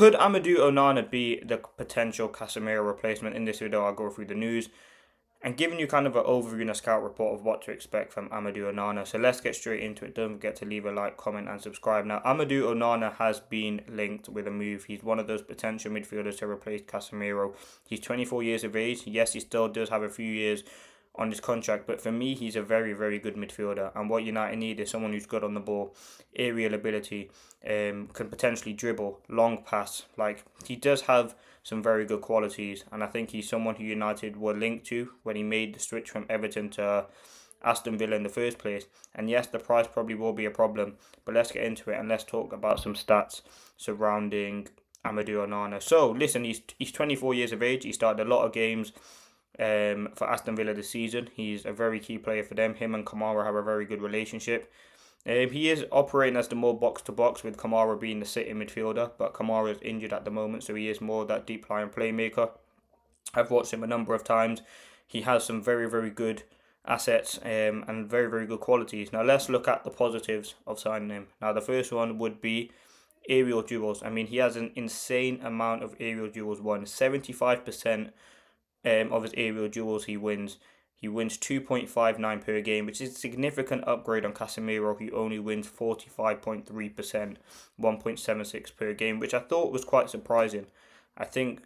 Could Amadou Onana be the potential Casemiro replacement? In this video, I'll go through the news and giving you kind of an overview and a scout report of what to expect from Amadou Onana. So let's get straight into it. Don't forget to leave a like, comment and subscribe. Now, Amadou Onana has been linked with a move. He's one of those potential midfielders to replace Casemiro. He's 24 years of age. Yes, he still does have a few years on his contract, but for me, he's a very, very good midfielder. And what United need is someone who's good on the ball, aerial ability, can potentially dribble, long pass. Like, he does have some very good qualities, and I think he's someone who United were linked to when he made the switch from Everton to Aston Villa in the first place. And yes, the price probably will be a problem, but let's get into it and let's talk about some stats surrounding Amadou Onana. So listen, he's 24 years of age. He started a lot of games for Aston Villa this season. He's a very key player for them. Him and Kamara have a very good relationship. He is operating as the more box-to-box, with Kamara being the sitting midfielder, but Kamara is injured at the moment, so he is more that deep-lying playmaker. I've watched him a number of times. He has some very, very good assets and very, very good qualities. Now, let's look at the positives of signing him. Now, the first one would be aerial duels. I mean, he has an insane amount of aerial duels won. 75% of his aerial duels he wins. He wins 2.59 per game, which is a significant upgrade on Casemiro, who only wins 45.3%, 1.76 per game, which I thought was quite surprising. I think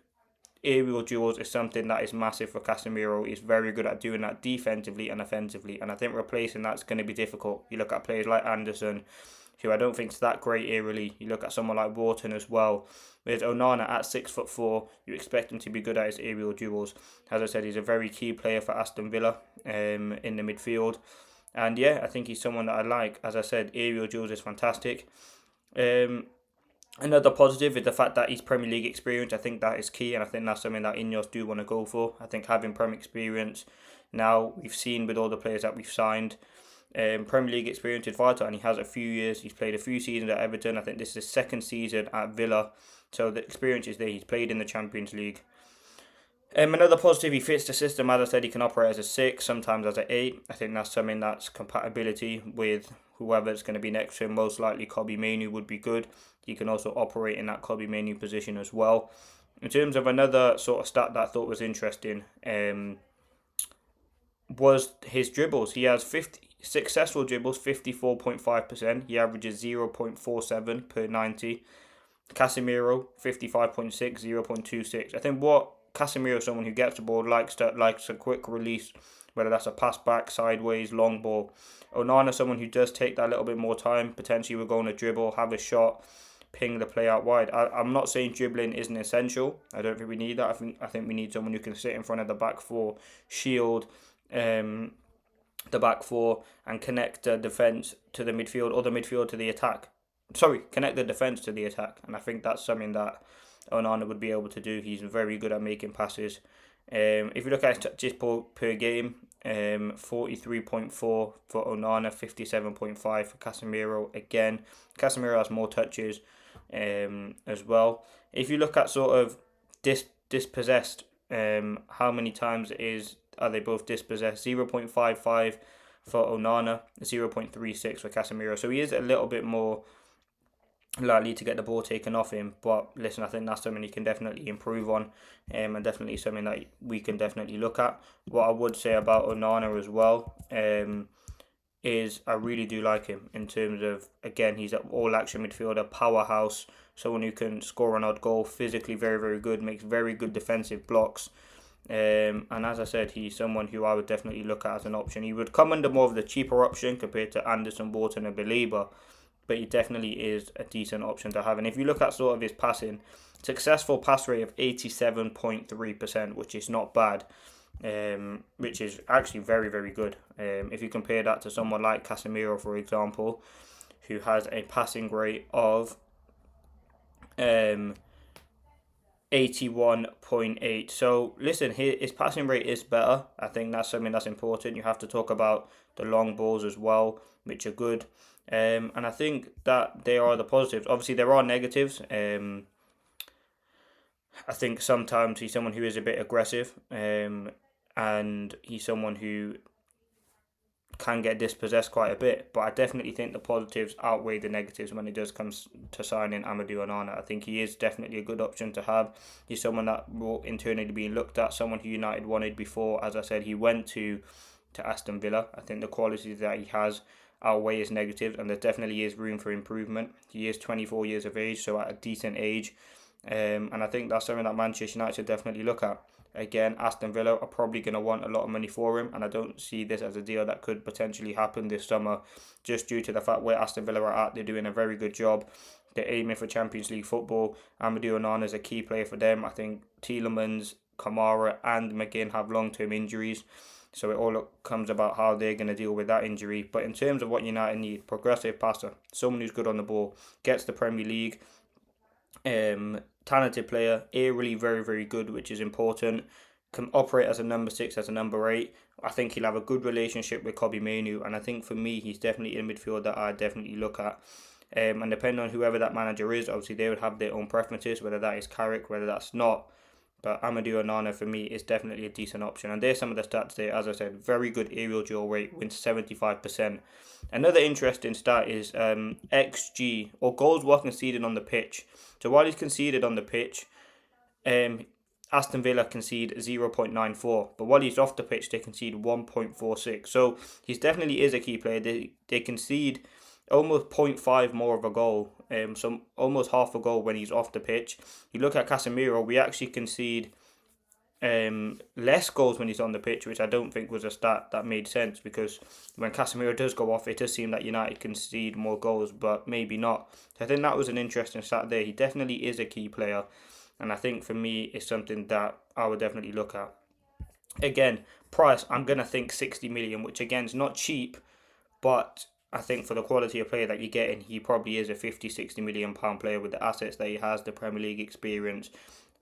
aerial duels is something that is massive for Casemiro. He's very good at doing that defensively and offensively, and I think replacing that's going to be difficult. You look at players like Anderson, who I don't think is that great aerially. You look at someone like Wharton as well. With Onana at 6'4", you expect him to be good at his aerial duels. As I said, he's a very key player for Aston Villa in the midfield. And yeah, I think he's someone that I like. As I said, aerial duels is fantastic. Another positive is the fact that he's Premier League experience. I think that is key, and I think that's something that Ineos do want to go for. I think having Premier experience, now we've seen with all the players that we've signed, Premier League experience is vital, and he has a few years. He's played a few seasons at Everton. I think this is his second season at Villa, so the experience is there. He's played in the Champions League. Another positive, he fits the system. As I said, he can operate as a 6, sometimes as an 8. I think that's something that's compatibility with whoever's going to be next to him. Most likely Kobbie Mainoo would be good. He can also operate in that Kobbie Mainoo position as well. In terms of another sort of stat that I thought was interesting, was his dribbles. He has 50 successful dribbles, 54.5%. He averages 0.47 per 90. Casemiro, 55.6, 0.26. I think what Casemiro is someone who gets the ball, likes a quick release, whether that's a pass back, sideways, long ball. Onana, someone who does take that little bit more time. Potentially we're going to dribble, have a shot, ping the play out wide. I'm not saying dribbling isn't essential. I don't think we need that. I think we need someone who can sit in front of the back four, shield the back four, and connect the defence to the midfield, or the midfield to the attack. Connect the defence to the attack. And I think that's something that Onana would be able to do. He's very good at making passes. If you look at it just per game, 43.4 for Onana, 57.5 for Casemiro. Again, Casemiro has more touches as well. If you look at sort of dispossessed, how many times are they both dispossessed? 0.55 for Onana, 0.36 for Casemiro. So he is a little bit more likely to get the ball taken off him. But listen, I think that's something he can definitely improve on, and definitely something that we can definitely look at. What I would say about Onana as well is I really do like him in terms of, again, he's an all-action midfielder, powerhouse, someone who can score an odd goal, physically very, very good, makes very good defensive blocks. And as I said, he's someone who I would definitely look at as an option. He would come under more of the cheaper option compared to Anderson, Wharton and Belieber, but he definitely is a decent option to have. And if you look at sort of his passing, successful pass rate of 87.3%, which is not bad, which is actually very, very good. If you compare that to someone like Casemiro, for example, who has a passing rate of 81.8. So listen, his passing rate is better. I think that's something that's important. You have to talk about the long balls as well, which are good. And I think that they are the positives. Obviously, there are negatives. I think sometimes he's someone who is a bit aggressive, and he's someone who can get dispossessed quite a bit, but I definitely think the positives outweigh the negatives when it does come to signing Amadou Onana. I think he is definitely a good option to have. He's someone that will internally be looked at, someone who United wanted before. As I said, he went to Aston Villa. I think the qualities that he has outweigh his negatives, and there definitely is room for improvement. He is 24 years of age, so at a decent age, and I think that's something that Manchester United should definitely look at. Again, Aston Villa are probably going to want a lot of money for him, and I don't see this as a deal that could potentially happen this summer, just due to the fact where Aston Villa are at. They're doing a very good job. They're aiming for Champions League football. Amadou Onana is a key player for them. I think Tielemans, Kamara and McGinn have long-term injuries, so it all comes about how they're going to deal with that injury. But in terms of what United need, progressive passer, someone who's good on the ball, gets the Premier League, talented player, aerially very, very good, which is important. Can operate as a number 6, as a number 8. I think he'll have a good relationship with Kobbie Mainoo, and I think for me, he's definitely in midfield that I definitely look at. And depending on whoever that manager is, obviously they would have their own preferences, whether that is Carrick, whether that's not. But Amadou Onana for me is definitely a decent option. And there's some of the stats there. As I said, very good aerial duel rate, wins 75%. Another interesting stat is XG, or goals were conceded on the pitch. So while he's conceded on the pitch, Aston Villa concede 0.94. But while he's off the pitch, they concede 1.46. So he definitely is a key player. They concede almost 0.5 more of a goal, so almost half a goal when he's off the pitch. You look at Casemiro, we actually concede less goals when he's on the pitch, which I don't think was a stat that made sense, because when Casemiro does go off, it does seem that United concede more goals, but maybe not. So I think that was an interesting stat there. He definitely is a key player, and I think for me, it's something that I would definitely look at. Again, price, I'm going to think 60 million, which again is not cheap, but I think for the quality of player that you're getting, he probably is a 50, 60 million pound player with the assets that he has, the Premier League experience.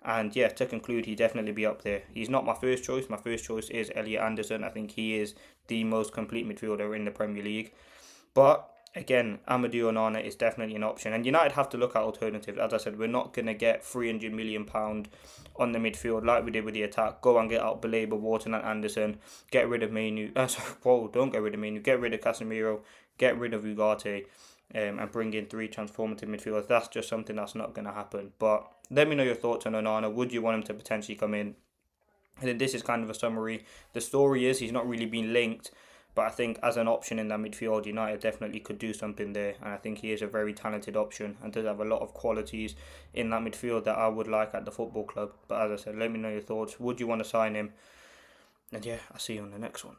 And yeah, to conclude, he'd definitely be up there. He's not my first choice. My first choice is Elliot Anderson. I think he is the most complete midfielder in the Premier League. But again, Amadou Onana is definitely an option. And United have to look at alternatives. As I said, we're not going to get £300 million on the midfield like we did with the attack. Go and get out Baleba, Wharton and Anderson. Get rid of Mainoo. Don't get rid of Mainoo. Get rid of Casemiro. Get rid of Ugarte. And bring in 3 transformative midfielders. That's just something that's not going to happen. But let me know your thoughts on Onana. Would you want him to potentially come in? And then this is kind of a summary. The story is he's not really been linked, but I think as an option in that midfield, United definitely could do something there. And I think he is a very talented option and does have a lot of qualities in that midfield that I would like at the football club. But as I said, let me know your thoughts. Would you want to sign him? And yeah, I'll see you on the next one.